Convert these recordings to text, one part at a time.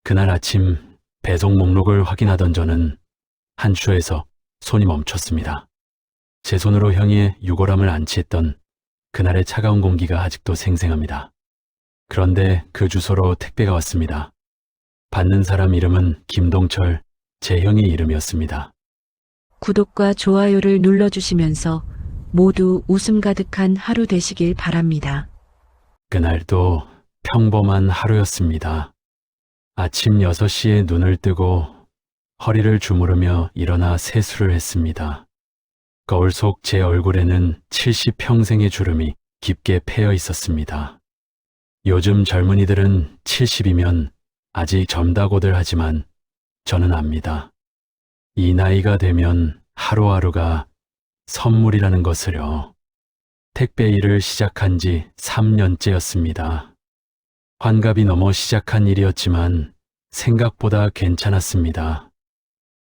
그날 아침 배송 목록을 확인하던 저는 한추에서 손이 멈췄습니다. 제 손으로 형의 유골함을 안치했던 그날의 차가운 공기가 아직도 생생합니다. 그런데 그 주소로 택배가 왔습니다. 받는 사람 이름은 김동철, 제 형의 이름이었습니다. 구독과 좋아요를 눌러주시면서 모두 웃음 가득한 하루 되시길 바랍니다. 그날도 평범한 하루였습니다. 아침 6시에 눈을 뜨고 허리를 주무르며 일어나 세수를 했습니다. 거울 속 제 얼굴에는 70평생의 주름이 깊게 패여 있었습니다. 요즘 젊은이들은 70이면 아직 젊다고들 하지만 저는 압니다. 이 나이가 되면 하루하루가 선물이라는 것을요. 택배 일을 시작한 지 3년째였습니다. 환갑이 넘어 시작한 일이었지만 생각보다 괜찮았습니다.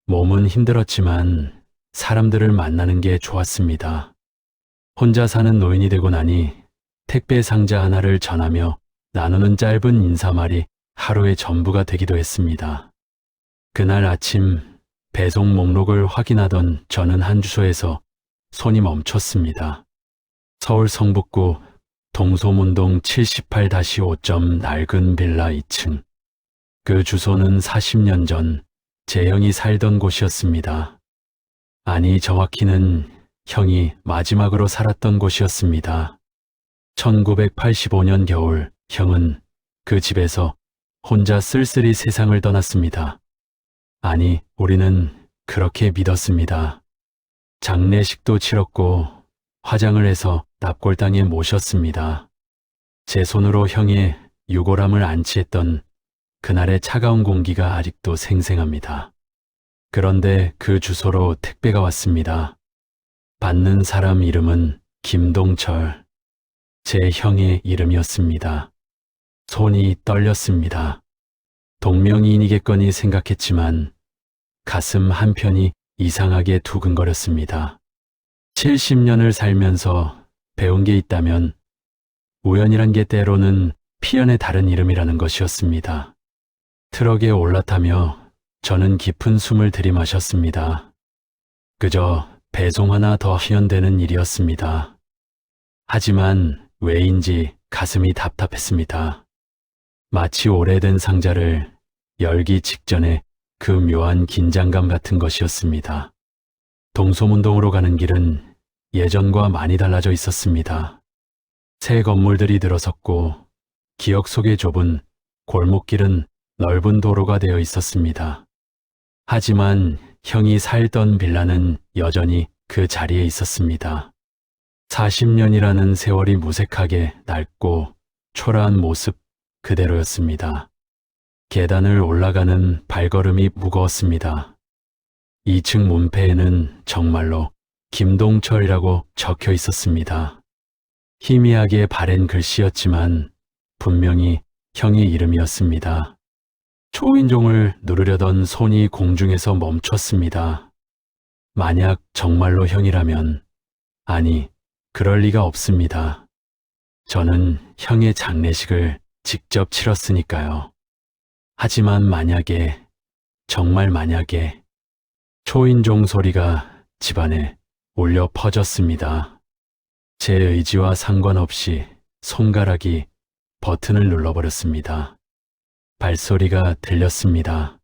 몸은 힘들었지만 사람들을 만나는 게 좋았습니다. 혼자 사는 노인이 되고 나니 택배 상자 하나를 전하며 나누는 짧은 인사말이 하루의 전부가 되기도 했습니다. 그날 아침 배송 목록을 확인하던 저는 한 주소에서 손이 멈췄습니다. 서울 성북구 동소문동 78-5점 낡은 빌라 2층. 그 주소는 40년 전 제 형이 살던 곳이었습니다. 아니, 정확히는 형이 마지막으로 살았던 곳이었습니다. 1985년 겨울 형은 그 집에서 혼자 쓸쓸히 세상을 떠났습니다. 아니, 우리는 그렇게 믿었습니다. 장례식도 치렀고 화장을 해서 납골당에 모셨습니다. 제 손으로 형의 유골함을 안치했던 그날의 차가운 공기가 아직도 생생합니다. 그런데 그 주소로 택배가 왔습니다. 받는 사람 이름은 김동철, 제 형의 이름이었습니다. 손이 떨렸습니다. 동명이인이겠거니 생각했지만 가슴 한편이 이상하게 두근거렸습니다. 70년을 살면서 배운 게 있다면 우연이란 게 때로는 필연의 다른 이름이라는 것이었습니다. 트럭에 올라타며 저는 깊은 숨을 들이마셨습니다. 그저 배송 하나 더 하면 되는 일이었습니다. 하지만 왜인지 가슴이 답답했습니다. 마치 오래된 상자를 열기 직전에 그 묘한 긴장감 같은 것이었습니다. 동소문동으로 가는 길은 예전과 많이 달라져 있었습니다. 새 건물들이 들어섰고 기억 속의 좁은 골목길은 넓은 도로가 되어 있었습니다. 하지만 형이 살던 빌라는 여전히 그 자리에 있었습니다. 40년이라는 세월이 무색하게 낡고 초라한 모습 그대로였습니다. 계단을 올라가는 발걸음이 무거웠습니다. 2층 문패에는 정말로 김동철이라고 적혀 있었습니다. 희미하게 바랜 글씨였지만 분명히 형의 이름이었습니다. 초인종을 누르려던 손이 공중에서 멈췄습니다. 만약 정말로 형이라면, 아니, 그럴 리가 없습니다. 저는 형의 장례식을 직접 치렀으니까요. 하지만 만약에, 정말 만약에, 초인종 소리가 집안에 울려 퍼졌습니다. 제 의지와 상관없이 손가락이 버튼을 눌러버렸습니다. 발소리가 들렸습니다.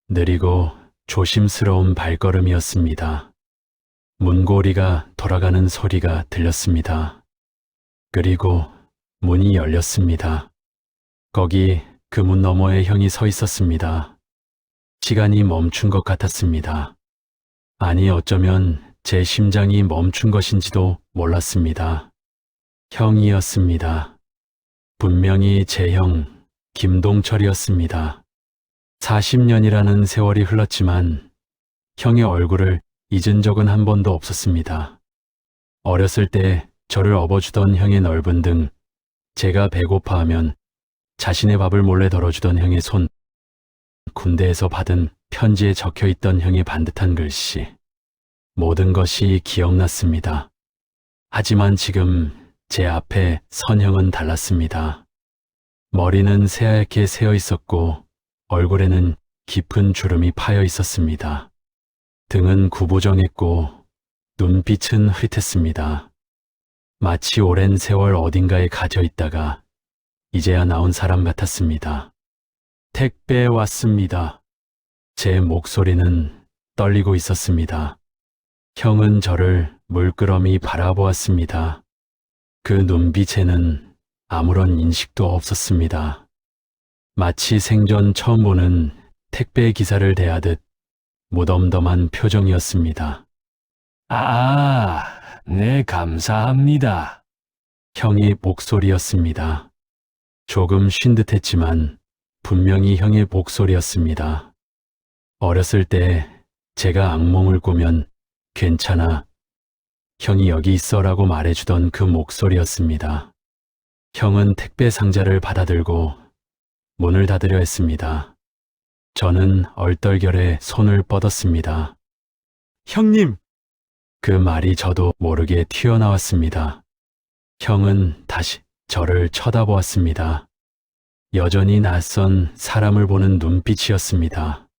느리고 조심스러운 발걸음이었습니다. 문고리가 돌아가는 소리가 들렸습니다. 그리고 문이 열렸습니다. 거기 그 문 너머에 형이 서 있었습니다. 시간이 멈춘 것 같았습니다. 아니, 어쩌면 제 심장이 멈춘 것인지도 몰랐습니다. 형이었습니다. 분명히 제 형, 김동철이었습니다. 40년이라는 세월이 흘렀지만 형의 얼굴을 잊은 적은 한 번도 없었습니다. 어렸을 때 저를 업어주던 형의 넓은 등, 제가 배고파하면 자신의 밥을 몰래 덜어주던 형의 손, 군대에서 받은 편지에 적혀있던 형의 반듯한 글씨, 모든 것이 기억났습니다. 하지만 지금 제 앞에 선 형은 달랐습니다. 머리는 새하얗게 새어 있었고 얼굴에는 깊은 주름이 파여 있었습니다. 등은 구부정했고 눈빛은 흐릿했습니다. 마치 오랜 세월 어딘가에 갇혀 있다가 이제야 나온 사람 같았습니다. 택배 왔습니다. 제 목소리는 떨리고 있었습니다. 형은 저를 물끄러미 바라보았습니다. 그 눈빛에는 아무런 인식도 없었습니다. 마치 생전 처음 보는 택배 기사를 대하듯 무덤덤한 표정이었습니다. 네, 감사합니다. 형의 목소리였습니다. 조금 쉰 듯했지만 분명히 형의 목소리였습니다. 어렸을 때 제가 악몽을 꾸면 괜찮아, 형이 여기 있어라고 말해주던 그 목소리였습니다. 형은 택배 상자를 받아들고 문을 닫으려 했습니다. 저는 얼떨결에 손을 뻗었습니다. 형님! 그 말이 저도 모르게 튀어나왔습니다. 형은 다시 저를 쳐다보았습니다. 여전히 낯선 사람을 보는 눈빛이었습니다.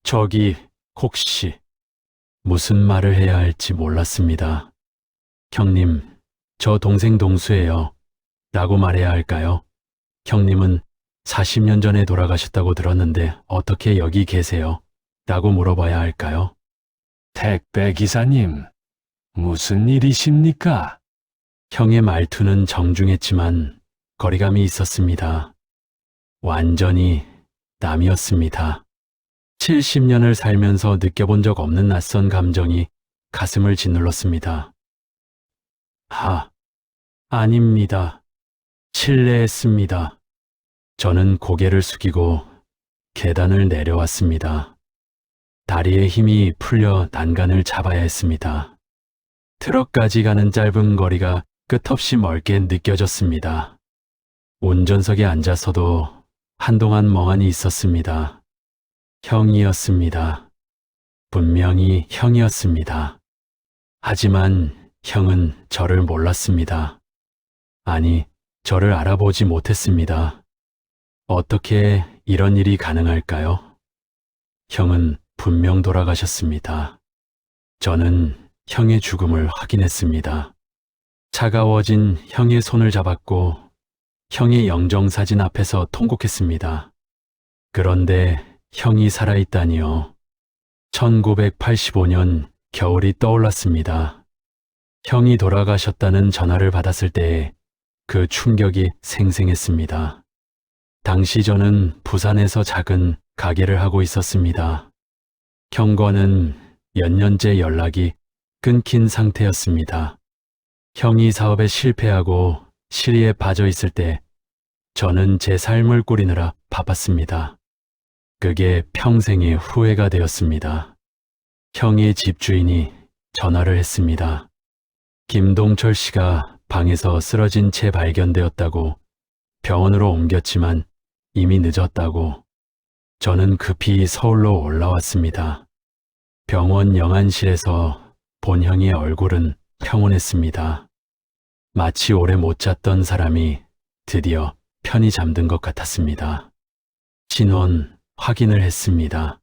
저기, 혹시... 무슨 말을 해야 할지 몰랐습니다. 형님, 저 동생 동수예요. 라고 말해야 할까요? 형님은 40년 전에 돌아가셨다고 들었는데 어떻게 여기 계세요? 라고 물어봐야 할까요? 택배 기사님, 무슨 일이십니까? 형의 말투는 정중했지만 거리감이 있었습니다. 완전히 남이었습니다. 70년을 살면서 느껴본 적 없는 낯선 감정이 가슴을 짓눌렀습니다. 아닙니다. 실례했습니다. 저는 고개를 숙이고 계단을 내려왔습니다. 다리에 힘이 풀려 난간을 잡아야 했습니다. 트럭까지 가는 짧은 거리가 끝없이 멀게 느껴졌습니다. 운전석에 앉아서도 한동안 멍하니 있었습니다. 형이었습니다. 분명히 형이었습니다. 하지만 형은 저를 몰랐습니다. 아니, 저를 알아보지 못했습니다. 어떻게 이런 일이 가능할까요? 형은 분명 돌아가셨습니다. 저는 형의 죽음을 확인했습니다. 차가워진 형의 손을 잡았고 형의 영정사진 앞에서 통곡했습니다. 그런데 형이 살아있다니요. 1985년 겨울이 떠올랐습니다. 형이 돌아가셨다는 전화를 받았을 때 그 충격이 생생했습니다. 당시 저는 부산에서 작은 가게를 하고 있었습니다. 형과는 몇 년째 연락이 끊긴 상태였습니다. 형이 사업에 실패하고 실의에 빠져 있을 때 저는 제 삶을 꾸리느라 바빴습니다. 그게 평생의 후회가 되었습니다. 형의 집주인이 전화를 했습니다. 김동철 씨가 방에서 쓰러진 채 발견되었다고, 병원으로 옮겼지만 이미 늦었다고. 저는 급히 서울로 올라왔습니다. 병원 영안실에서 본 형의 얼굴은 평온했습니다. 마치 오래 못 잤던 사람이 드디어 편히 잠든 것 같았습니다. 신원 확인을 했습니다.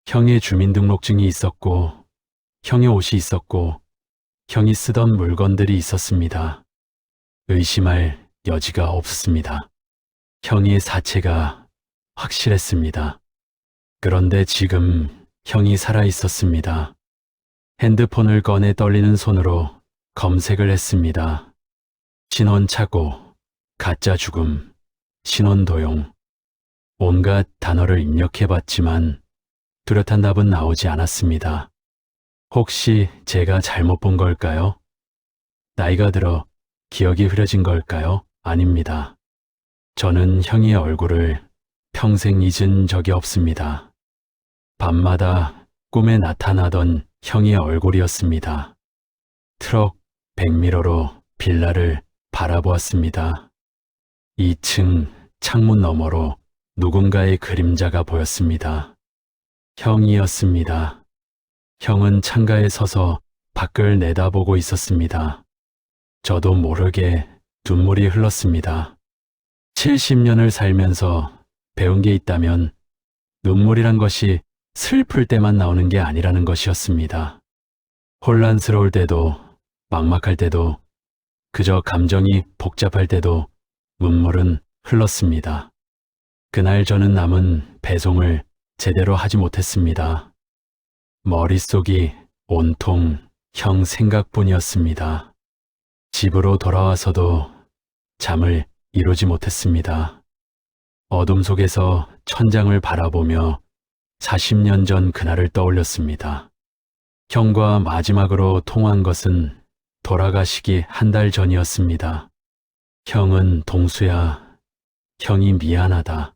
형의 주민등록증이 있었고, 형의 옷이 있었고, 형이 쓰던 물건들이 있었습니다. 의심할 여지가 없었습니다. 형의 사체가 확실했습니다. 그런데 지금 형이 살아 있었습니다. 핸드폰을 꺼내 떨리는 손으로 검색을 했습니다. 신원 착오, 가짜 죽음, 신원 도용. 온갖 단어를 입력해봤지만 뚜렷한 답은 나오지 않았습니다. 혹시 제가 잘못 본 걸까요? 나이가 들어 기억이 흐려진 걸까요? 아닙니다. 저는 형의 얼굴을 평생 잊은 적이 없습니다. 밤마다 꿈에 나타나던 형의 얼굴이었습니다. 트럭 백미러로 빌라를 바라보았습니다. 2층 창문 너머로 누군가의 그림자가 보였습니다. 형이었습니다. 형은 창가에 서서 밖을 내다보고 있었습니다. 저도 모르게 눈물이 흘렀습니다. 70년을 살면서 배운 게 있다면 눈물이란 것이 슬플 때만 나오는 게 아니라는 것이었습니다. 혼란스러울 때도, 막막할 때도, 그저 감정이 복잡할 때도 눈물은 흘렀습니다. 그날 저는 남은 배송을 제대로 하지 못했습니다. 머릿속이 온통 형 생각뿐이었습니다. 집으로 돌아와서도 잠을 이루지 못했습니다. 어둠 속에서 천장을 바라보며 40년 전 그날을 떠올렸습니다. 형과 마지막으로 통화한 것은 돌아가시기 한 달 전이었습니다. 형은 동수야, 형이 미안하다.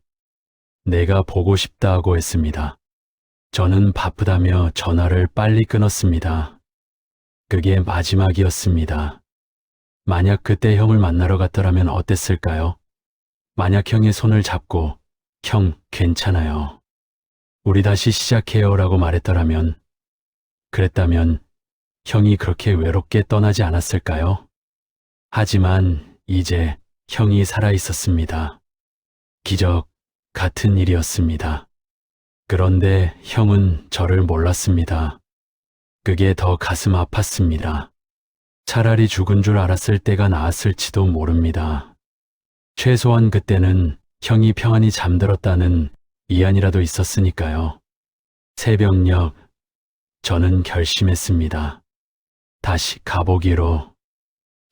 내가 보고 싶다 하고 했습니다. 저는 바쁘다며 전화를 빨리 끊었습니다. 그게 마지막이었습니다. 만약 그때 형을 만나러 갔더라면 어땠을까요? 만약 형의 손을 잡고 형 괜찮아요. 우리 다시 시작해요 라고 말했더라면, 그랬다면 형이 그렇게 외롭게 떠나지 않았을까요? 하지만 이제 형이 살아 있었습니다. 기적 같은 일이었습니다. 그런데 형은 저를 몰랐습니다. 그게 더 가슴 아팠습니다. 차라리 죽은 줄 알았을 때가 나았을지도 모릅니다. 최소한 그때는 형이 평안히 잠들었다는 이안이라도 있었으니까요. 새벽녘, 저는 결심했습니다. 다시 가보기로,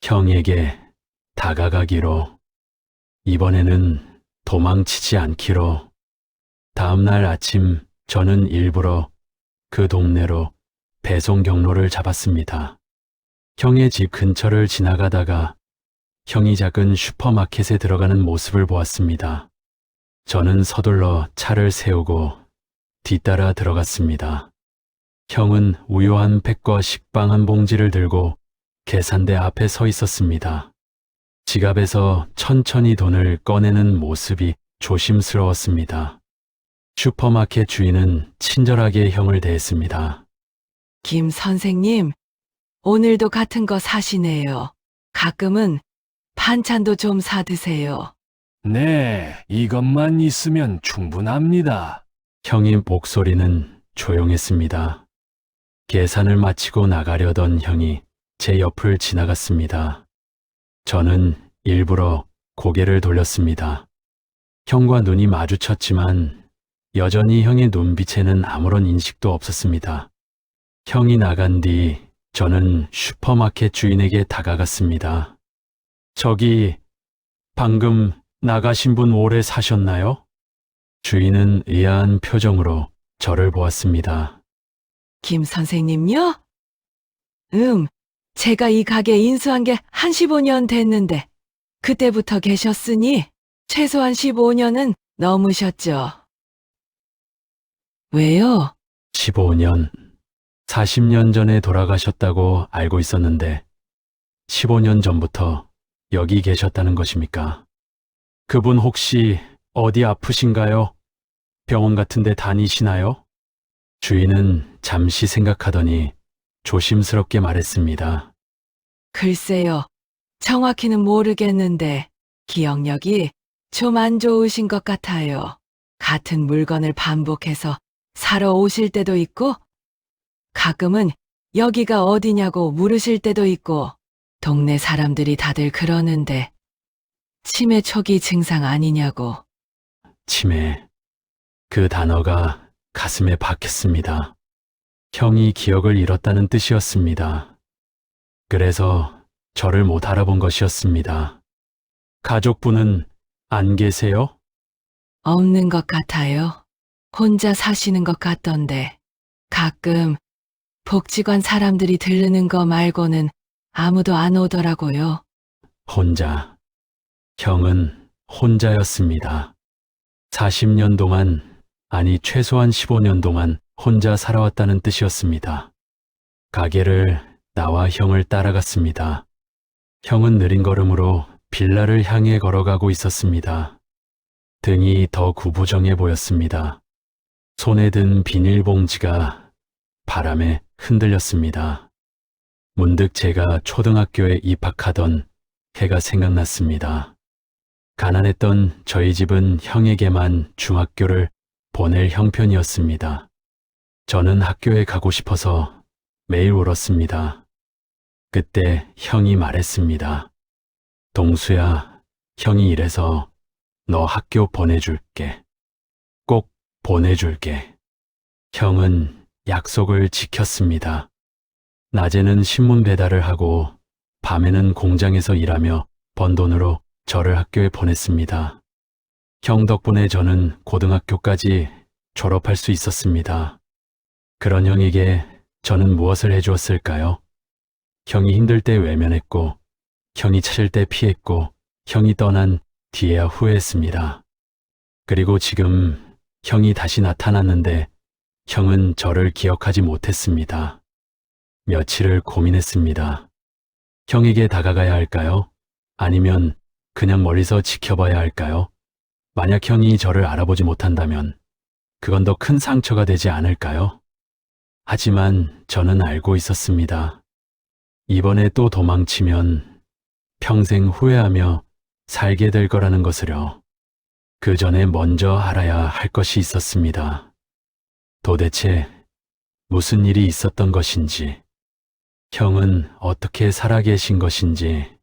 형에게 다가가기로, 이번에는 도망치지 않기로. 다음 날 아침 저는 일부러 그 동네로 배송 경로를 잡았습니다. 형의 집 근처를 지나가다가 형이 작은 슈퍼마켓에 들어가는 모습을 보았습니다. 저는 서둘러 차를 세우고 뒤따라 들어갔습니다. 형은 우유 한 팩과 식빵 한 봉지를 들고 계산대 앞에 서 있었습니다. 지갑에서 천천히 돈을 꺼내는 모습이 조심스러웠습니다. 슈퍼마켓 주인은 친절하게 형을 대했습니다. 김 선생님, 오늘도 같은 거 사시네요. 가끔은 반찬도 좀 사드세요. 네, 이것만 있으면 충분합니다. 형의 목소리는 조용했습니다. 계산을 마치고 나가려던 형이 제 옆을 지나갔습니다. 저는 일부러 고개를 돌렸습니다. 형과 눈이 마주쳤지만 여전히 형의 눈빛에는 아무런 인식도 없었습니다. 형이 나간 뒤 저는 슈퍼마켓 주인에게 다가갔습니다. 저기, 방금 나가신 분 오래 사셨나요? 주인은 의아한 표정으로 저를 보았습니다. 김 선생님요? 제가 이 가게 인수한 게 한 15년 됐는데, 그때부터 계셨으니 최소한 15년은 넘으셨죠. 왜요? 15년, 40년 전에 돌아가셨다고 알고 있었는데 15년 전부터 여기 계셨다는 것입니까? 그분 혹시 어디 아프신가요? 병원 같은 데 다니시나요? 주인은 잠시 생각하더니 조심스럽게 말했습니다. 글쎄요. 정확히는 모르겠는데 기억력이 좀 안 좋으신 것 같아요. 같은 물건을 반복해서 사러 오실 때도 있고, 가끔은 여기가 어디냐고 물으실 때도 있고, 동네 사람들이 다들 그러는데 치매 초기 증상 아니냐고. 치매. 그 단어가 가슴에 박혔습니다. 형이 기억을 잃었다는 뜻이었습니다. 그래서 저를 못 알아본 것이었습니다. 가족분은 안 계세요? 없는 것 같아요. 혼자 사시는 것 같던데 가끔 복지관 사람들이 들르는 거 말고는 아무도 안 오더라고요. 혼자. 형은 혼자였습니다. 40년 동안, 아니 최소한 15년 동안 혼자 살아왔다는 뜻이었습니다. 가게를 나와 형을 따라갔습니다. 형은 느린 걸음으로 빌라를 향해 걸어가고 있었습니다. 등이 더 구부정해 보였습니다. 손에 든 비닐봉지가 바람에 흔들렸습니다. 문득 제가 초등학교에 입학하던 해가 생각났습니다. 가난했던 저희 집은 형에게만 중학교를 보낼 형편이었습니다. 저는 학교에 가고 싶어서 매일 울었습니다. 그때 형이 말했습니다. 동수야, 형이 이래서 너 학교 보내줄게. 꼭 보내줄게. 형은 약속을 지켰습니다. 낮에는 신문 배달을 하고 밤에는 공장에서 일하며 번 돈으로 저를 학교에 보냈습니다. 형 덕분에 저는 고등학교까지 졸업할 수 있었습니다. 그런 형에게 저는 무엇을 해주었을까요? 형이 힘들 때 외면했고, 형이 찾을 때 피했고, 형이 떠난 뒤에야 후회했습니다. 그리고 지금 형이 다시 나타났는데 형은 저를 기억하지 못했습니다. 며칠을 고민했습니다. 형에게 다가가야 할까요? 아니면 그냥 멀리서 지켜봐야 할까요? 만약 형이 저를 알아보지 못한다면 그건 더 큰 상처가 되지 않을까요? 하지만 저는 알고 있었습니다. 이번에 또 도망치면 평생 후회하며 살게 될 거라는 것을요. 그 전에 먼저 알아야 할 것이 있었습니다. 도대체 무슨 일이 있었던 것인지, 형은 어떻게 살아계신 것인지,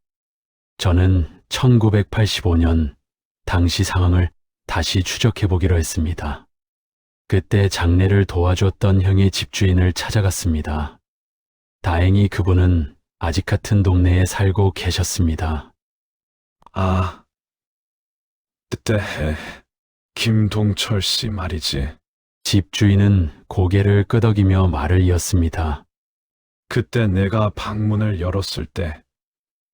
저는 1985년 당시 상황을 다시 추적해 보기로 했습니다. 그때 장례를 도와줬던 형의 집주인을 찾아갔습니다. 다행히 그분은 아직 같은 동네에 살고 계셨습니다. 아, 그때 김동철 씨 말이지. 집주인은 고개를 끄덕이며 말을 이었습니다. 그때 내가 방문을 열었을 때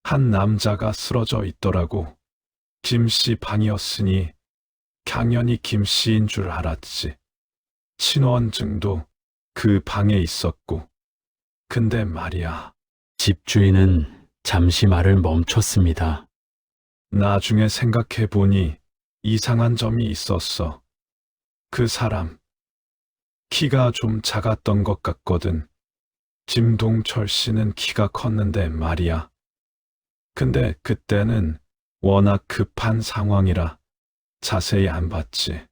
한 남자가 쓰러져 있더라고. 김 씨 방이었으니 당연히 김 씨인 줄 알았지. 신원증도 그 방에 있었고. 근데 말이야, 집주인은 잠시 말을 멈췄습니다. 나중에 생각해 보니 이상한 점이 있었어. 그 사람, 키가 좀 작았던 것 같거든. 김동철 씨는 키가 컸는데 말이야. 근데 그때는 워낙 급한 상황이라 자세히 안 봤지.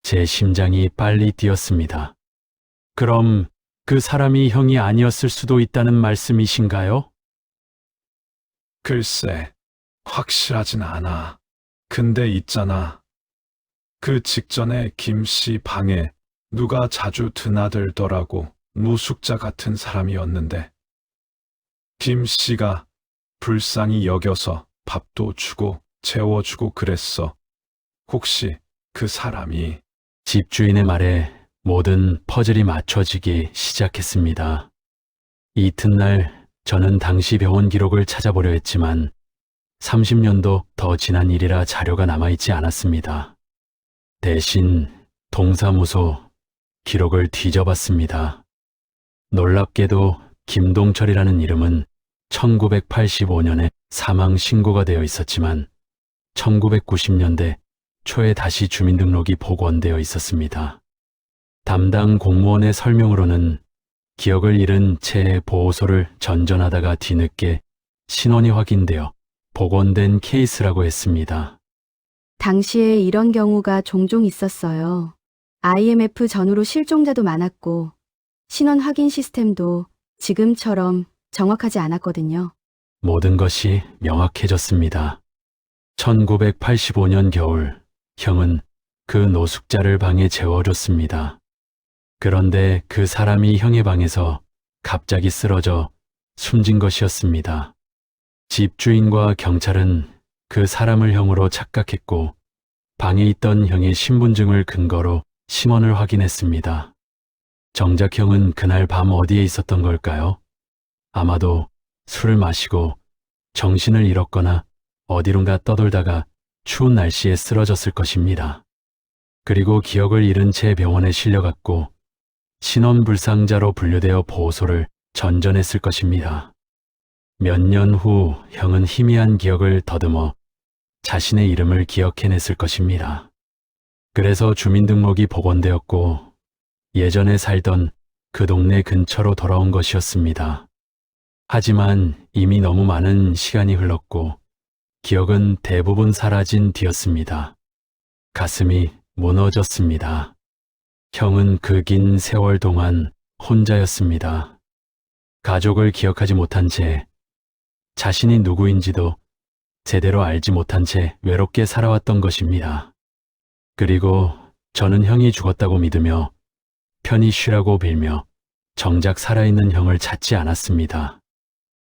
제 심장이 빨리 뛰었습니다. 그럼 그 사람이 형이 아니었을 수도 있다는 말씀이신가요? 글쎄, 확실하진 않아. 근데 있잖아. 그 직전에 김 씨 방에 누가 자주 드나들더라고. 노숙자 같은 사람이었는데. 김 씨가 불쌍히 여겨서 밥도 주고 재워주고 그랬어. 혹시 그 사람이... 집주인의 말에 모든 퍼즐이 맞춰지기 시작했습니다. 이튿날 저는 당시 병원 기록을 찾아보려 했지만 30년도 더 지난 일이라 자료가 남아있지 않았습니다. 대신 동사무소 기록을 뒤져봤습니다. 놀랍게도 김동철이라는 이름은 1985년에 사망 신고가 되어 있었지만 1990년대 초에 다시 주민등록이 복원되어 있었습니다. 담당 공무원의 설명으로는 기억을 잃은 채 보호소를 전전하다가 뒤늦게 신원이 확인되어 복원된 케이스라고 했습니다. 당시에 이런 경우가 종종 있었어요. IMF 전후로 실종자도 많았고 신원 확인 시스템도 지금처럼 정확하지 않았거든요. 모든 것이 명확해졌습니다. 1985년 겨울, 형은 그 노숙자를 방에 재워줬습니다. 그런데 그 사람이 형의 방에서 갑자기 쓰러져 숨진 것이었습니다. 집주인과 경찰은 그 사람을 형으로 착각했고 방에 있던 형의 신분증을 근거로 신원을 확인했습니다. 정작 형은 그날 밤 어디에 있었던 걸까요? 아마도 술을 마시고 정신을 잃었거나 어디론가 떠돌다가 추운 날씨에 쓰러졌을 것입니다. 그리고 기억을 잃은 채 병원에 실려갔고 신원불상자로 분류되어 보호소를 전전했을 것입니다. 몇 년 후 형은 희미한 기억을 더듬어 자신의 이름을 기억해냈을 것입니다. 그래서 주민등록이 복원되었고 예전에 살던 그 동네 근처로 돌아온 것이었습니다. 하지만 이미 너무 많은 시간이 흘렀고 기억은 대부분 사라진 뒤였습니다. 가슴이 무너졌습니다. 형은 그 긴 세월 동안 혼자였습니다. 가족을 기억하지 못한 채, 자신이 누구인지도 제대로 알지 못한 채 외롭게 살아왔던 것입니다. 그리고 저는 형이 죽었다고 믿으며 편히 쉬라고 빌며 정작 살아있는 형을 찾지 않았습니다.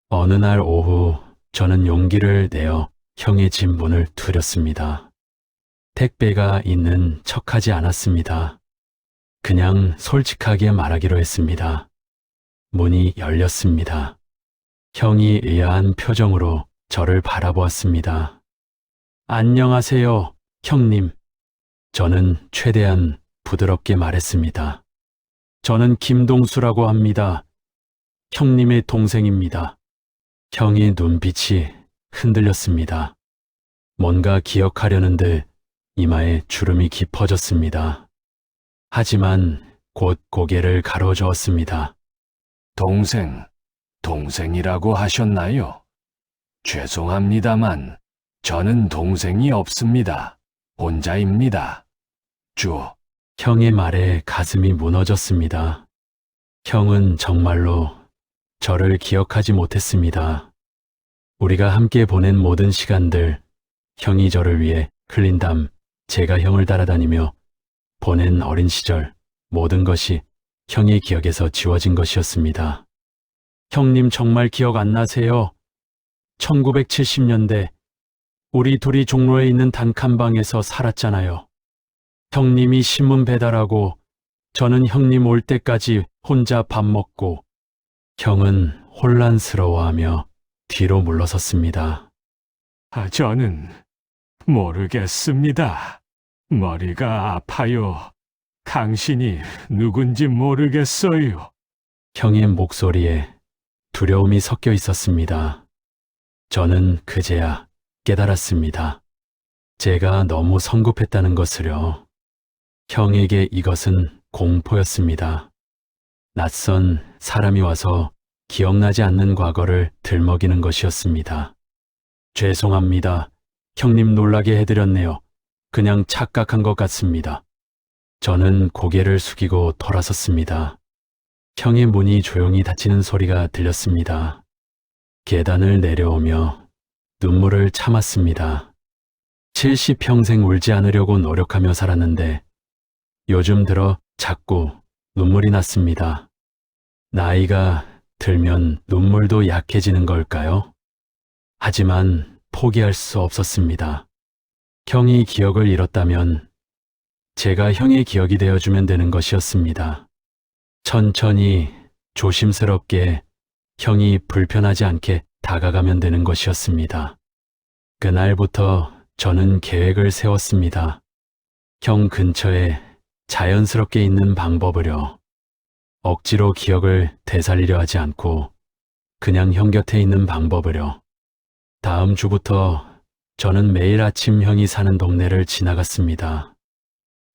어느 날 오후 저는 용기를 내어 형의 집 문을 두드렸습니다. 택배가 있는 척하지 않았습니다. 그냥 솔직하게 말하기로 했습니다. 문이 열렸습니다. 형이 의아한 표정으로 저를 바라보았습니다. 안녕하세요, 형님. 저는 최대한 부드럽게 말했습니다. 저는 김동수라고 합니다. 형님의 동생입니다. 형의 눈빛이 흔들렸습니다. 뭔가 기억하려는 듯 이마에 주름이 깊어졌습니다. 하지만 곧 고개를 가로저었습니다. 동생이라고 하셨나요? 죄송합니다만 저는 동생이 없습니다. 혼자입니다. 형의 말에 가슴이 무너졌습니다. 형은 정말로 저를 기억하지 못했습니다. 우리가 함께 보낸 모든 시간들, 형이 저를 위해 흘린 땀, 제가 형을 따라다니며 보낸 어린 시절, 모든 것이 형의 기억에서 지워진 것이었습니다. 형님 정말 기억 안 나세요? 1970년대 우리 둘이 종로에 있는 단칸방에서 살았잖아요. 형님이 신문 배달하고 저는 형님 올 때까지 혼자 밥 먹고. 형은 혼란스러워하며 뒤로 물러섰습니다. 저는 모르겠습니다. 머리가 아파요. 당신이 누군지 모르겠어요. 형의 목소리에 두려움이 섞여 있었습니다. 저는 그제야 깨달았습니다. 제가 너무 성급했다는 것을요. 형에게 이것은 공포였습니다. 낯선 사람이 와서 기억나지 않는 과거를 들먹이는 것이었습니다. 죄송합니다. 형님 놀라게 해드렸네요. 그냥 착각한 것 같습니다. 저는 고개를 숙이고 돌아섰습니다. 형의 문이 조용히 닫히는 소리가 들렸습니다. 계단을 내려오며 눈물을 참았습니다. 70평생 울지 않으려고 노력하며 살았는데 요즘 들어 자꾸 눈물이 났습니다. 나이가 들면 눈물도 약해지는 걸까요? 하지만 포기할 수 없었습니다. 형이 기억을 잃었다면 제가 형의 기억이 되어주면 되는 것이었습니다. 천천히 조심스럽게 형이 불편하지 않게 다가가면 되는 것이었습니다. 그날부터 저는 계획을 세웠습니다. 형 근처에 자연스럽게 있는 방법을요. 억지로 기억을 되살리려 하지 않고 그냥 형 곁에 있는 방법을요. 다음 주부터 저는 매일 아침 형이 사는 동네를 지나갔습니다.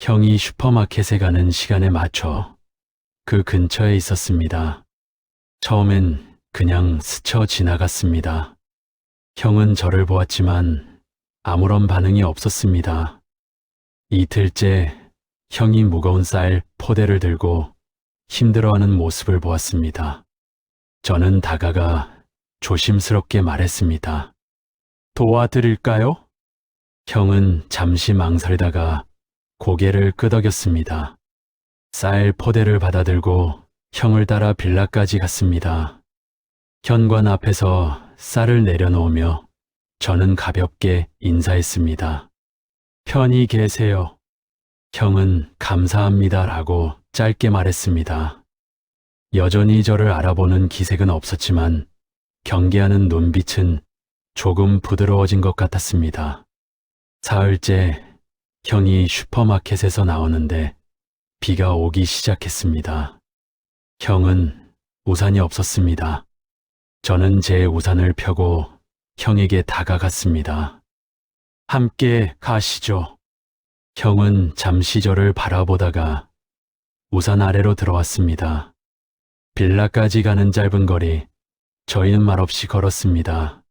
형이 슈퍼마켓에 가는 시간에 맞춰 그 근처에 있었습니다. 처음엔 그냥 스쳐 지나갔습니다. 형은 저를 보았지만 아무런 반응이 없었습니다. 이틀째 형이 무거운 쌀 포대를 들고 힘들어하는 모습을 보았습니다. 저는 다가가 조심스럽게 말했습니다. 도와드릴까요? 형은 잠시 망설이다가 고개를 끄덕였습니다. 쌀 포대를 받아들고 형을 따라 빌라까지 갔습니다. 현관 앞에서 쌀을 내려놓으며 저는 가볍게 인사했습니다. 편히 계세요. 형은 감사합니다라고 짧게 말했습니다. 여전히 저를 알아보는 기색은 없었지만 경계하는 눈빛은 조금 부드러워진 것 같았습니다. 사흘째 형이 슈퍼마켓에서 나오는데 비가 오기 시작했습니다. 형은 우산이 없었습니다. 저는 제 우산을 펴고 형에게 다가갔습니다. 함께 가시죠. 형은 잠시 저를 바라보다가 우산 아래로 들어왔습니다. 빌라까지 가는 짧은 거리, 저희는 말없이 걸었습니다.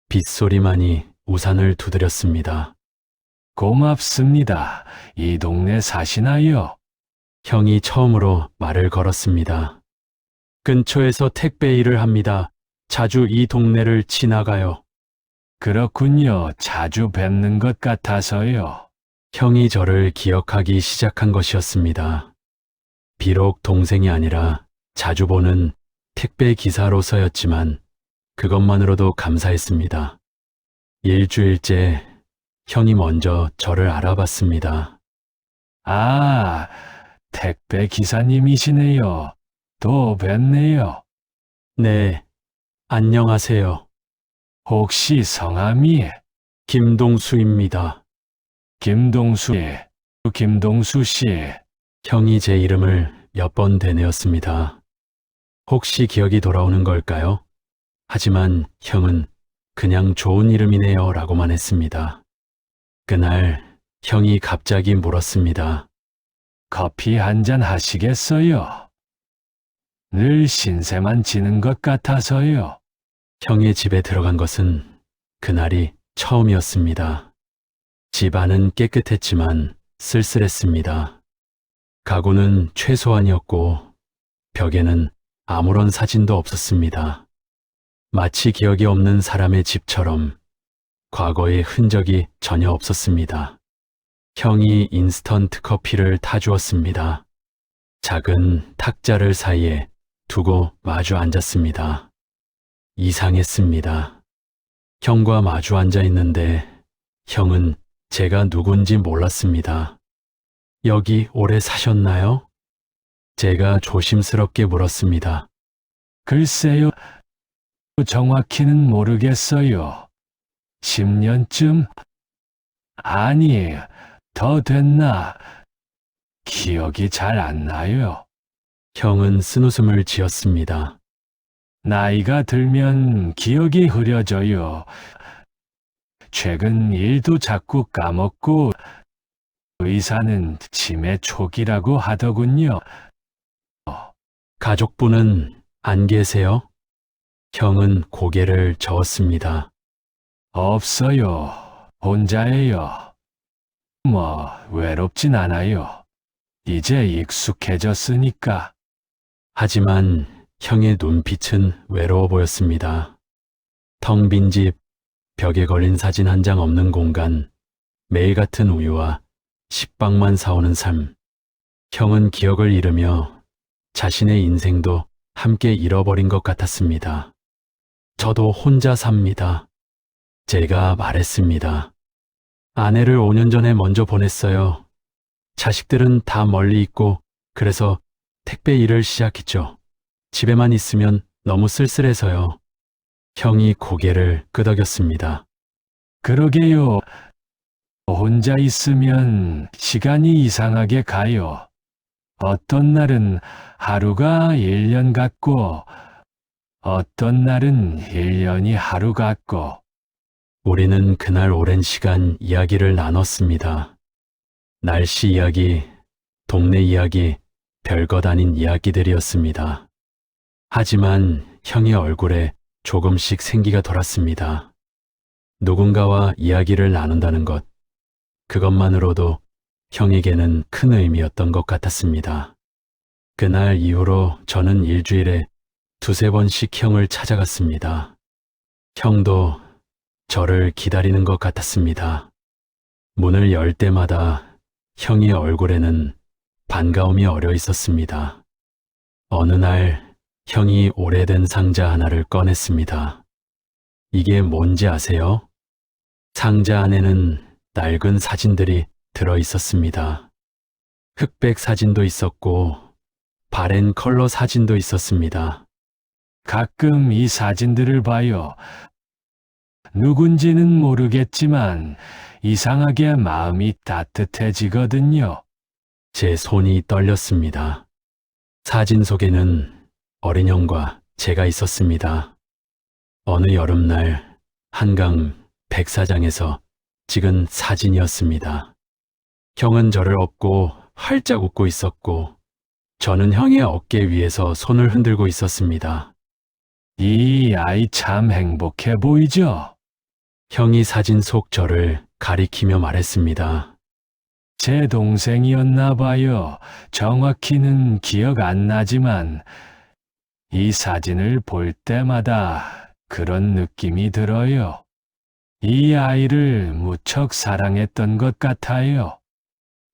빗소리만이 우산을 두드렸습니다. 고맙습니다. 이 동네 사시나요? 형이 처음으로 말을 걸었습니다. 근처에서 택배 일을 합니다. 자주 이 동네를 지나가요. 그렇군요. 자주 뵙는 것 같아서요. 형이 저를 기억하기 시작한 것이었습니다. 비록 동생이 아니라 자주 보는 택배 기사로서였지만 그것만으로도 감사했습니다. 일주일째 형이 먼저 저를 알아봤습니다. 아, 택배 기사님이시네요. 또 뵙네요. 네, 안녕하세요. 혹시 성함이 김동수입니다. 김동수 씨. 형이 제 이름을 몇 번 되뇌었습니다. 혹시 기억이 돌아오는 걸까요? 하지만 형은 그냥 좋은 이름이네요 라고만 했습니다. 그날 형이 갑자기 물었습니다. 커피 한잔 하시겠어요? 늘 신세만 지는 것 같아서요. 형의 집에 들어간 것은 그날이 처음이었습니다. 집 안은 깨끗했지만 쓸쓸했습니다. 가구는 최소한이었고 벽에는 아무런 사진도 없었습니다. 마치 기억이 없는 사람의 집처럼 과거의 흔적이 전혀 없었습니다. 형이 인스턴트 커피를 타주었습니다. 작은 탁자를 사이에 두고 마주 앉았습니다. 이상했습니다. 형과 마주 앉아 있는데 형은 제가 누군지 몰랐습니다. 여기 오래 사셨나요? 제가 조심스럽게 물었습니다. 글쎄요, 정확히는 모르겠어요. 10년쯤? 아니, 더 됐나? 기억이 잘 안 나요. 형은 쓴웃음을 지었습니다. 나이가 들면 기억이 흐려져요. 최근 일도 자꾸 까먹고 의사는 치매 초기라고 하더군요. 가족분은 안 계세요? 형은 고개를 저었습니다. 없어요. 혼자예요. 외롭진 않아요. 이제 익숙해졌으니까. 하지만 형의 눈빛은 외로워 보였습니다. 텅 빈 집, 벽에 걸린 사진 한 장 없는 공간, 매일 같은 우유와 식빵만 사오는 삶. 형은 기억을 잃으며 자신의 인생도 함께 잃어버린 것 같았습니다. 저도 혼자 삽니다. 제가 말했습니다. 아내를 5년 전에 먼저 보냈어요. 자식들은 다 멀리 있고 그래서 택배 일을 시작했죠. 집에만 있으면 너무 쓸쓸해서요. 형이 고개를 끄덕였습니다. 그러게요. 혼자 있으면 시간이 이상하게 가요. 어떤 날은 하루가 1년 같고, 어떤 날은 1년이 하루 같고. 우리는 그날 오랜 시간 이야기를 나눴습니다. 날씨 이야기, 동네 이야기, 별것 아닌 이야기들이었습니다. 하지만 형의 얼굴에 조금씩 생기가 돌았습니다. 누군가와 이야기를 나눈다는 것, 그것만으로도 형에게는 큰 의미였던 것 같았습니다. 그날 이후로 저는 일주일에 2~3번씩 형을 찾아갔습니다. 형도 저를 기다리는 것 같았습니다. 문을 열 때마다 형의 얼굴에는 반가움이 어려 있었습니다. 어느 날 형이 오래된 상자 하나를 꺼냈습니다. 이게 뭔지 아세요? 상자 안에는 낡은 사진들이 들어 있었습니다. 흑백 사진도 있었고 바랜 컬러 사진도 있었습니다. 가끔 이 사진들을 봐요. 누군지는 모르겠지만 이상하게 마음이 따뜻해지거든요. 제 손이 떨렸습니다. 사진 속에는 어린 형과 제가 있었습니다. 어느 여름날 한강 백사장에서 찍은 사진이었습니다. 형은 저를 업고 활짝 웃고 있었고 저는 형의 어깨 위에서 손을 흔들고 있었습니다. 이 아이 참 행복해 보이죠? 형이 사진 속 저를 가리키며 말했습니다. 제 동생이었나 봐요. 정확히는 기억 안 나지만 이 사진을 볼 때마다 그런 느낌이 들어요. 이 아이를 무척 사랑했던 것 같아요.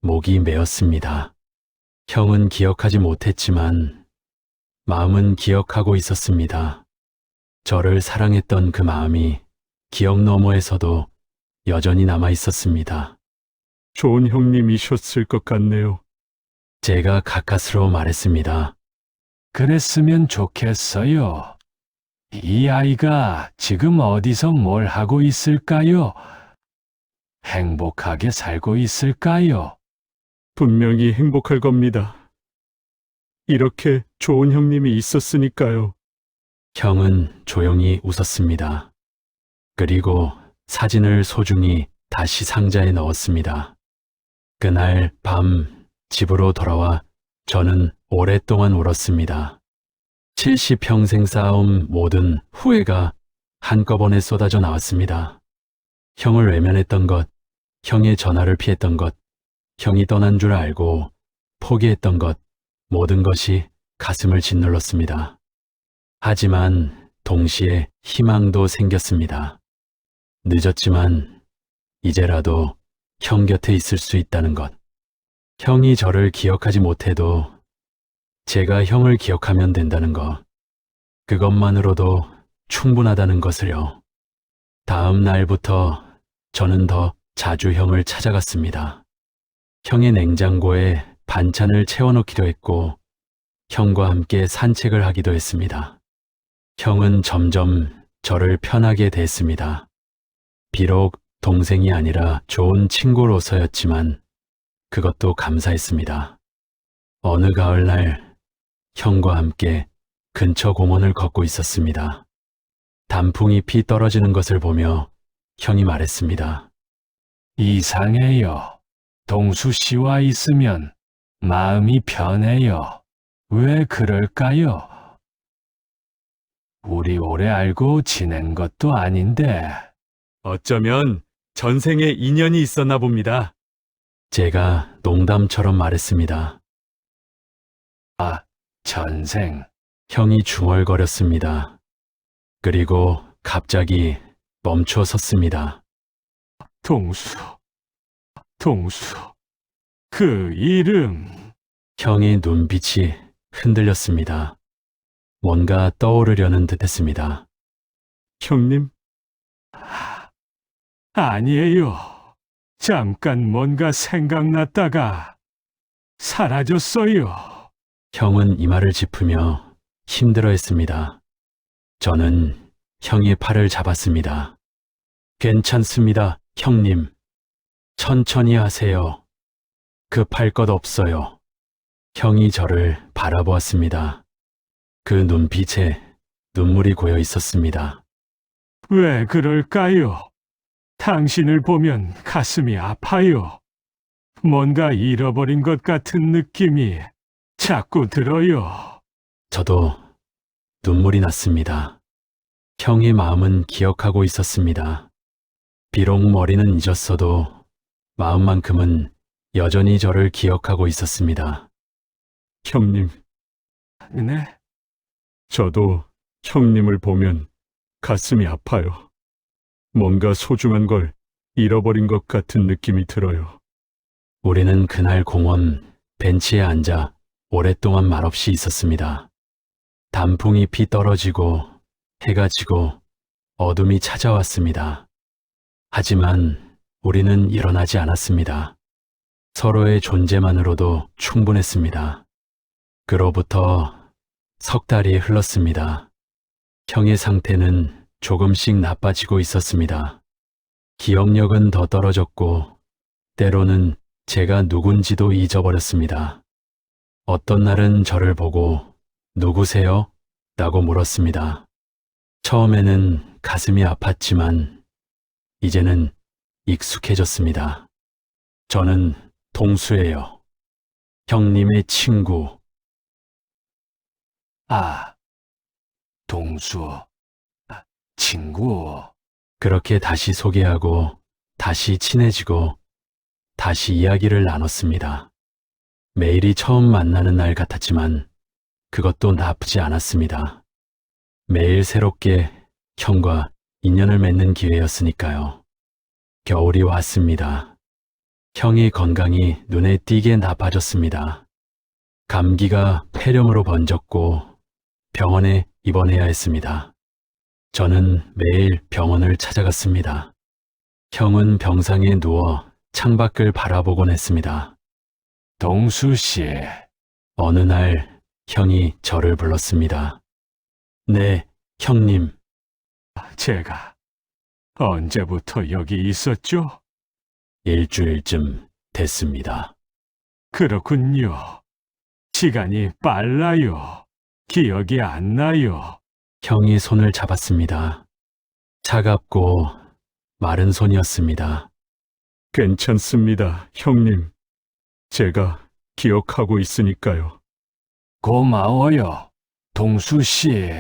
목이 메었습니다. 형은 기억하지 못했지만 마음은 기억하고 있었습니다. 저를 사랑했던 그 마음이 기억 너머에서도 여전히 남아 있었습니다. 좋은 형님이셨을 것 같네요. 제가 가까스로 말했습니다. 그랬으면 좋겠어요. 이 아이가 지금 어디서 뭘 하고 있을까요? 행복하게 살고 있을까요? 분명히 행복할 겁니다. 이렇게 좋은 형님이 있었으니까요. 형은 조용히 웃었습니다. 그리고 사진을 소중히 다시 상자에 넣었습니다. 그날 밤 집으로 돌아와 저는 오랫동안 울었습니다. 70평생 쌓아온 모든 후회가 한꺼번에 쏟아져 나왔습니다. 형을 외면했던 것, 형의 전화를 피했던 것, 형이 떠난 줄 알고 포기했던 것, 모든 것이 가슴을 짓눌렀습니다. 하지만 동시에 희망도 생겼습니다. 늦었지만 이제라도 형 곁에 있을 수 있다는 것. 형이 저를 기억하지 못해도 제가 형을 기억하면 된다는 것. 그것만으로도 충분하다는 것을요. 다음 날부터 저는 더 자주 형을 찾아갔습니다. 형의 냉장고에 반찬을 채워놓기도 했고 형과 함께 산책을 하기도 했습니다. 형은 점점 저를 편하게 대했습니다. 비록 동생이 아니라 좋은 친구로서였지만 그것도 감사했습니다. 어느 가을날 형과 함께 근처 공원을 걷고 있었습니다. 단풍잎이 떨어지는 것을 보며 형이 말했습니다. 이상해요. 동수 씨와 있으면 마음이 편해요. 왜 그럴까요? 우리 오래 알고 지낸 것도 아닌데. 어쩌면 전생에 인연이 있었나 봅니다. 제가 농담처럼 말했습니다. 아, 전생. 형이 중얼거렸습니다. 그리고 갑자기 멈춰 섰습니다. 동수. 그 이름. 형의 눈빛이 흔들렸습니다. 뭔가 떠오르려는 듯했습니다. 형님? 아니에요. 잠깐 뭔가 생각났다가 사라졌어요. 형은 이마를 짚으며 힘들어했습니다. 저는 형의 팔을 잡았습니다. 괜찮습니다, 형님. 천천히 하세요. 급할 것 없어요. 형이 저를 바라보았습니다. 그 눈빛에 눈물이 고여 있었습니다. 왜 그럴까요? 당신을 보면 가슴이 아파요. 뭔가 잃어버린 것 같은 느낌이 자꾸 들어요. 저도 눈물이 났습니다. 형의 마음은 기억하고 있었습니다. 비록 머리는 잊었어도 마음만큼은 여전히 저를 기억하고 있었습니다. 형님, 네? 저도 형님을 보면 가슴이 아파요. 뭔가 소중한 걸 잃어버린 것 같은 느낌이 들어요. 우리는 그날 공원 벤치에 앉아 오랫동안 말없이 있었습니다. 단풍잎이 떨어지고 해가 지고 어둠이 찾아왔습니다. 하지만 우리는 일어나지 않았습니다. 서로의 존재만으로도 충분했습니다. 그로부터 석 달이 흘렀습니다. 형의 상태는 조금씩 나빠지고 있었습니다. 기억력은 더 떨어졌고 때로는 제가 누군지도 잊어버렸습니다. 어떤 날은 저를 보고 누구세요? 라고 물었습니다. 처음에는 가슴이 아팠지만 이제는 익숙해졌습니다. 저는 동수예요. 형님의 친구. 아, 동수. 친구. 그렇게 다시 소개하고, 다시 친해지고, 다시 이야기를 나눴습니다. 매일이 처음 만나는 날 같았지만, 그것도 나쁘지 않았습니다. 매일 새롭게 형과 인연을 맺는 기회였으니까요. 겨울이 왔습니다. 형의 건강이 눈에 띄게 나빠졌습니다. 감기가 폐렴으로 번졌고 병원에 입원해야 했습니다. 저는 매일 병원을 찾아갔습니다. 형은 병상에 누워 창밖을 바라보곤 했습니다. 동수 씨, 어느 날 형이 저를 불렀습니다. 네, 형님. 제가 언제부터 여기 있었죠? 일주일쯤 됐습니다. 그렇군요. 시간이 빨라요. 기억이 안 나요. 형이 손을 잡았습니다. 차갑고 마른 손이었습니다. 괜찮습니다, 형님. 제가 기억하고 있으니까요. 고마워요. 동수 씨,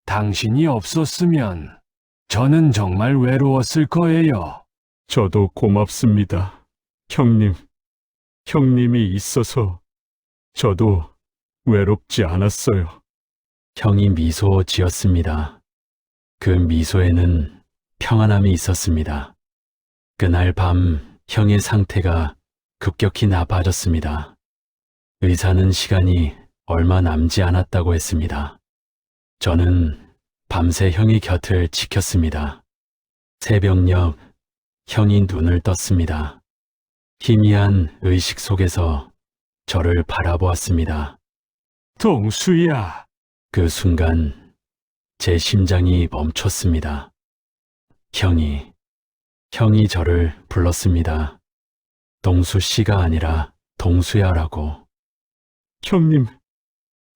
당신이 없었으면 저는 정말 외로웠을 거예요. 저도 고맙습니다, 형님. 형님이 있어서 저도 외롭지 않았어요. 형이 미소 지었습니다. 그 미소에는 평안함이 있었습니다. 그날 밤 형의 상태가 급격히 나빠졌습니다. 의사는 시간이 얼마 남지 않았다고 했습니다. 저는 밤새 형의 곁을 지켰습니다. 새벽녘 형이 눈을 떴습니다. 희미한 의식 속에서 저를 바라보았습니다. 동수야, 그 순간 제 심장이 멈췄습니다. 형이 저를 불렀습니다. 동수 씨가 아니라 동수야라고. 형님,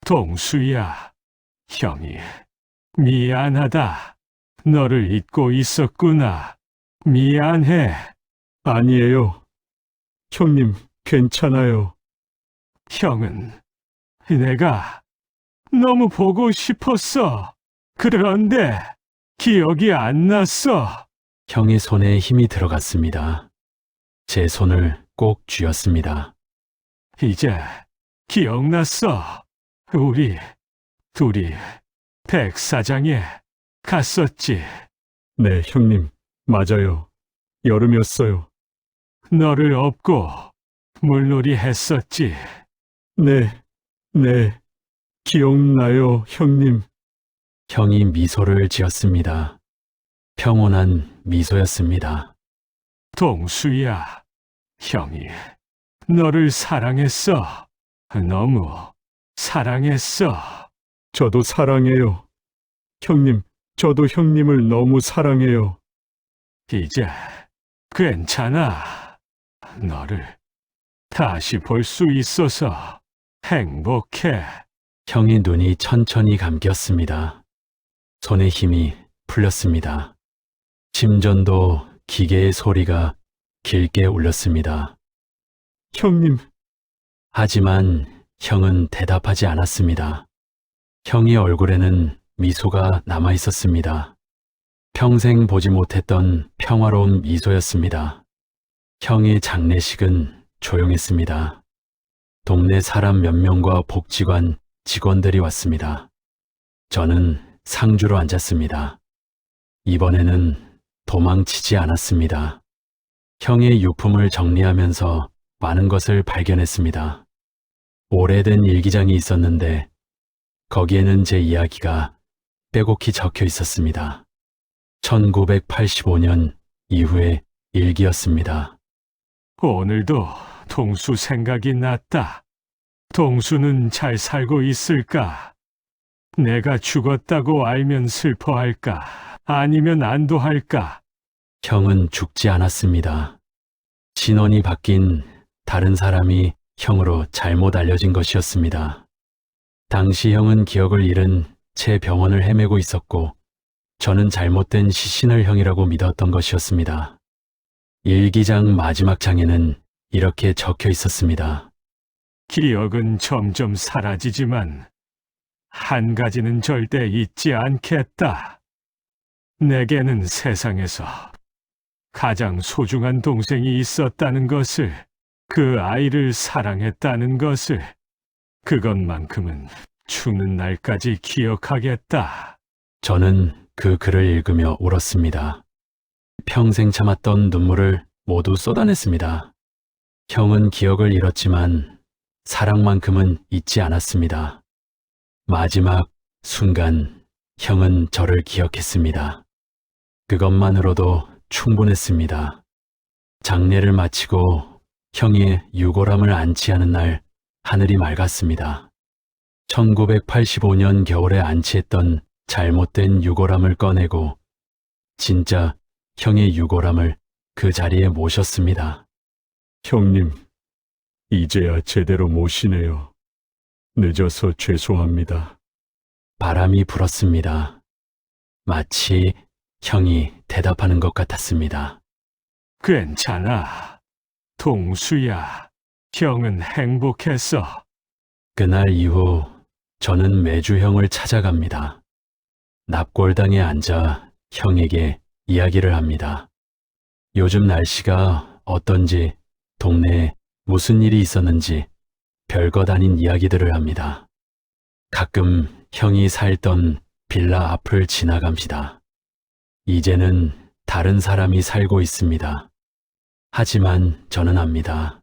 동수야, 형이 미안하다. 너를 잊고 있었구나. 미안해. 아니에요. 형님, 괜찮아요. 형은 내가 너무 보고 싶었어. 그런데 기억이 안 났어. 형의 손에 힘이 들어갔습니다. 제 손을 꼭 쥐었습니다. 이제 기억났어. 우리 둘이 백사장에 갔었지. 네, 형님, 맞아요. 여름이었어요. 너를 업고 물놀이 했었지. 네, 기억나요, 형님. 형이 미소를 지었습니다. 평온한 미소였습니다. 동수야, 형이 너를 사랑했어. 너무 사랑했어. 저도 사랑해요. 형님, 저도 형님을 너무 사랑해요. 이제 괜찮아. 너를 다시 볼 수 있어서 행복해. 형의 눈이 천천히 감겼습니다. 손의 힘이 풀렸습니다. 심전도 기계의 소리가 길게 울렸습니다. 형님, 하지만 형은 대답하지 않았습니다. 형의 얼굴에는 미소가 남아 있었습니다. 평생 보지 못했던 평화로운 미소였습니다. 형의 장례식은 조용했습니다. 동네 사람 몇 명과 복지관 직원들이 왔습니다. 저는 상주로 앉았습니다. 이번에는 도망치지 않았습니다. 형의 유품을 정리하면서 많은 것을 발견했습니다. 오래된 일기장이 있었는데 거기에는 제 이야기가 빼곡히 적혀 있었습니다. 1985년 이후의 일기였습니다. 오늘도 동수 생각이 났다. 동수는 잘 살고 있을까? 내가 죽었다고 알면 슬퍼할까? 아니면 안도할까? 형은 죽지 않았습니다. 신원이 바뀐 다른 사람이 형으로 잘못 알려진 것이었습니다. 당시 형은 기억을 잃은 채 병원을 헤매고 있었고 저는 잘못된 시신을 형이라고 믿었던 것이었습니다. 일기장 마지막 장에는 이렇게 적혀 있었습니다. 기억은 점점 사라지지만 한 가지는 절대 잊지 않겠다. 내게는 세상에서 가장 소중한 동생이 있었다는 것을, 그 아이를 사랑했다는 것을, 그것만큼은 죽는 날까지 기억하겠다. 저는 그 글을 읽으며 울었습니다. 평생 참았던 눈물을 모두 쏟아냈습니다. 형은 기억을 잃었지만 사랑만큼은 잊지 않았습니다. 마지막 순간 형은 저를 기억했습니다. 그것만으로도 충분했습니다. 장례를 마치고 형이 유골함을 안치하는 날 하늘이 맑았습니다. 1985년 겨울에 안치했던 잘못된 유골함을 꺼내고 진짜 형의 유골함을 그 자리에 모셨습니다. 형님, 이제야 제대로 모시네요. 늦어서 죄송합니다. 바람이 불었습니다. 마치 형이 대답하는 것 같았습니다. 괜찮아. 동수야, 형은 행복했어. 그날 이후 저는 매주 형을 찾아갑니다. 납골당에 앉아 형에게 이야기를 합니다. 요즘 날씨가 어떤지, 동네에 무슨 일이 있었는지 별것 아닌 이야기들을 합니다. 가끔 형이 살던 빌라 앞을 지나갑니다. 이제는 다른 사람이 살고 있습니다. 하지만 저는 압니다.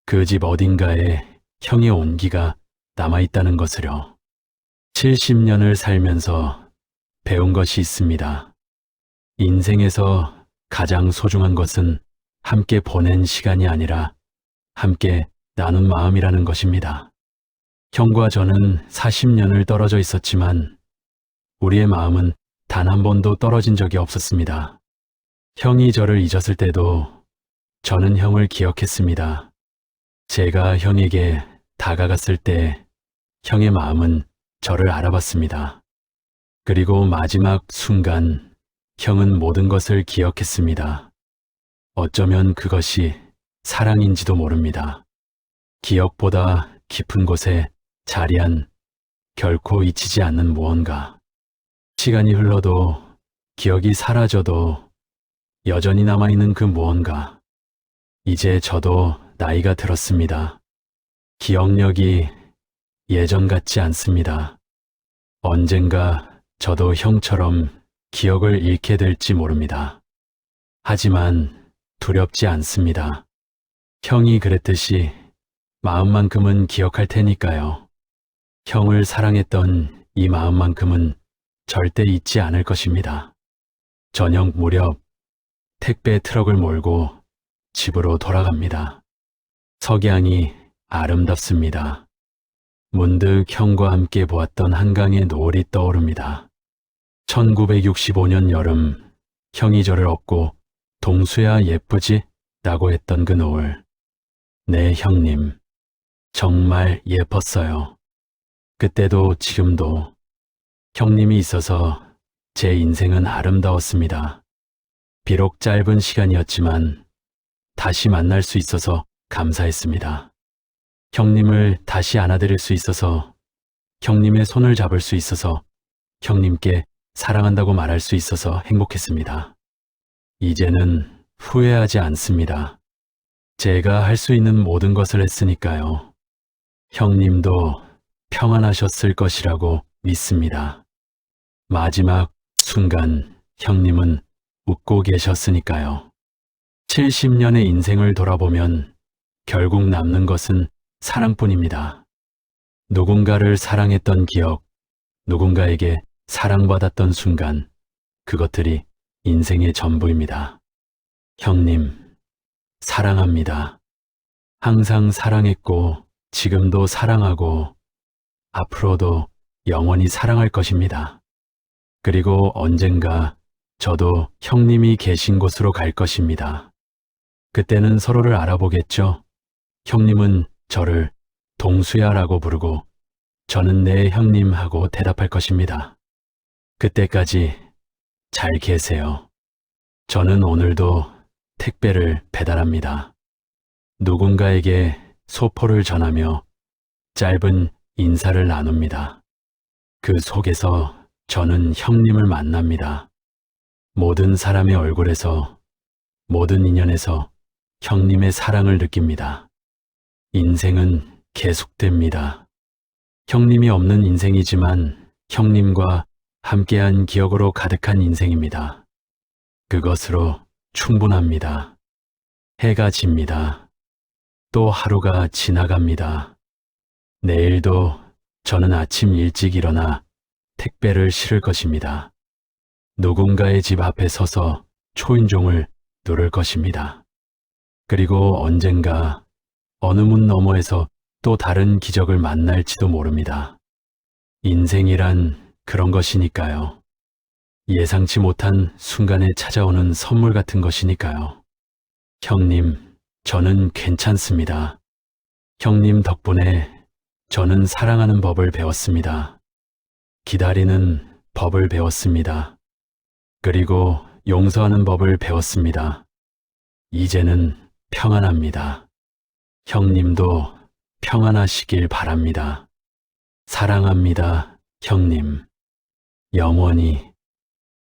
그 집 어딘가에 형의 온기가 남아있다는 것을요. 70년을 살면서 배운 것이 있습니다. 인생에서 가장 소중한 것은 함께 보낸 시간이 아니라 함께 나눈 마음이라는 것입니다. 형과 저는 40년을 떨어져 있었지만 우리의 마음은 단 한 번도 떨어진 적이 없었습니다. 형이 저를 잊었을 때도 저는 형을 기억했습니다. 제가 형에게 다가갔을 때 형의 마음은 저를 알아봤습니다. 그리고 마지막 순간 형은 모든 것을 기억했습니다. 어쩌면 그것이 사랑인지도 모릅니다. 기억보다 깊은 곳에 자리한 결코 잊히지 않는 무언가. 시간이 흘러도 기억이 사라져도 여전히 남아있는 그 무언가. 이제 저도 나이가 들었습니다. 기억력이 예전 같지 않습니다. 언젠가 저도 형처럼 기억을 잃게 될지 모릅니다. 하지만 두렵지 않습니다. 형이 그랬듯이 마음만큼은 기억할 테니까요. 형을 사랑했던 이 마음만큼은 절대 잊지 않을 것입니다. 저녁 무렵 택배 트럭을 몰고 집으로 돌아갑니다. 석양이 아름답습니다. 문득 형과 함께 보았던 한강의 노을이 떠오릅니다. 1965년 여름, 형이 저를 업고 동수야 예쁘지? 라고 했던 그 노을. 네, 형님. 정말 예뻤어요. 그때도 지금도 형님이 있어서 제 인생은 아름다웠습니다. 비록 짧은 시간이었지만 다시 만날 수 있어서 감사했습니다. 형님을 다시 안아드릴 수 있어서, 형님의 손을 잡을 수 있어서, 형님께 사랑한다고 말할 수 있어서 행복했습니다. 이제는 후회하지 않습니다. 제가 할 수 있는 모든 것을 했으니까요. 형님도 평안하셨을 것이라고 믿습니다. 마지막 순간 형님은 웃고 계셨으니까요. 70년의 인생을 돌아보면 결국 남는 것은 사랑뿐입니다. 누군가를 사랑했던 기억, 누군가에게 사랑받았던 순간, 그것들이 인생의 전부입니다. 형님, 사랑합니다. 항상 사랑했고, 지금도 사랑하고, 앞으로도 영원히 사랑할 것입니다. 그리고 언젠가 저도 형님이 계신 곳으로 갈 것입니다. 그때는 서로를 알아보겠죠. 형님은 저를 동수야라고 부르고 저는 네 형님 하고 대답할 것입니다. 그때까지 잘 계세요. 저는 오늘도 택배를 배달합니다. 누군가에게 소포를 전하며 짧은 인사를 나눕니다. 그 속에서 저는 형님을 만납니다. 모든 사람의 얼굴에서, 모든 인연에서 형님의 사랑을 느낍니다. 인생은 계속됩니다. 형님이 없는 인생이지만 형님과 함께한 기억으로 가득한 인생입니다. 그것으로 충분합니다. 해가 집니다. 또 하루가 지나갑니다. 내일도 저는 아침 일찍 일어나 택배를 실을 것입니다. 누군가의 집 앞에 서서 초인종을 누를 것입니다. 그리고 언젠가 어느 문 너머에서 또 다른 기적을 만날지도 모릅니다. 인생이란 그런 것이니까요. 예상치 못한 순간에 찾아오는 선물 같은 것이니까요. 형님, 저는 괜찮습니다. 형님 덕분에 저는 사랑하는 법을 배웠습니다. 기다리는 법을 배웠습니다. 그리고 용서하는 법을 배웠습니다. 이제는 평안합니다. 형님도 평안하시길 바랍니다. 사랑합니다, 형님. 영원히.